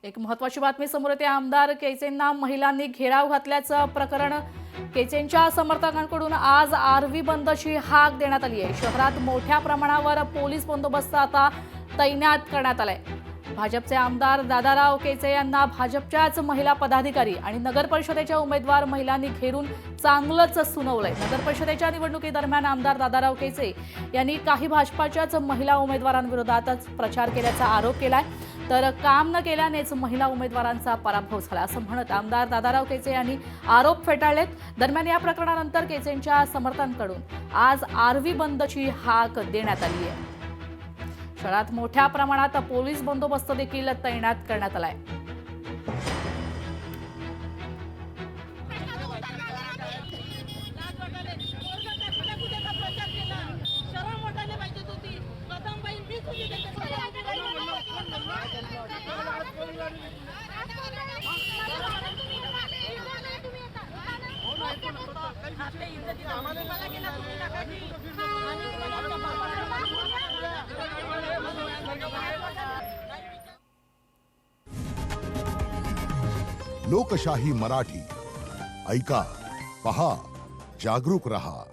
एक महत्त्वाची बातमी समोर येते। आमदार केचेंना महिलांनी घेराव घातल्याचं प्रकरण। केचेंच्या समर्थकांकडून आज आरवी बंदची हाक देण्यात आली आहे। शहरात मोठ्या प्रमाणावर पोलीस बंदोबस्त आता तैनात करण्यात आलाय। भाजपचे आमदार दादाराव केचे यांना भाजपच्याच महिला पदाधिकारी आणि नगर परिषदेच्या उमेदवार महिलांनी घेरून चांगलंच सुनावलंय। नगर परिषदेच्या निवडणुकीदरम्यान आमदार दादाराव केचे यांनी काही भाजपच्याच महिला उमेदवारांविरोधातच प्रचार केल्याचा आरोप केलाय। तर काम न केल्यानेच महिला उमेदवारांचा पराभव झाला असं म्हणत आमदार दादाराव केचे यांनी आरोप फेटाळलेत। दरम्यान या प्रकरणानंतर केचेंच्या समर्थकांकडून आज आरवी बंदची हाक देण्यात आली आहे। शहरात मोठ्या प्रमाणात पोलीस बंदोबस्त देखील तैनात करण्यात आलाय। लोकशाही मराठी ऐका, पहा, जागरूक रहा।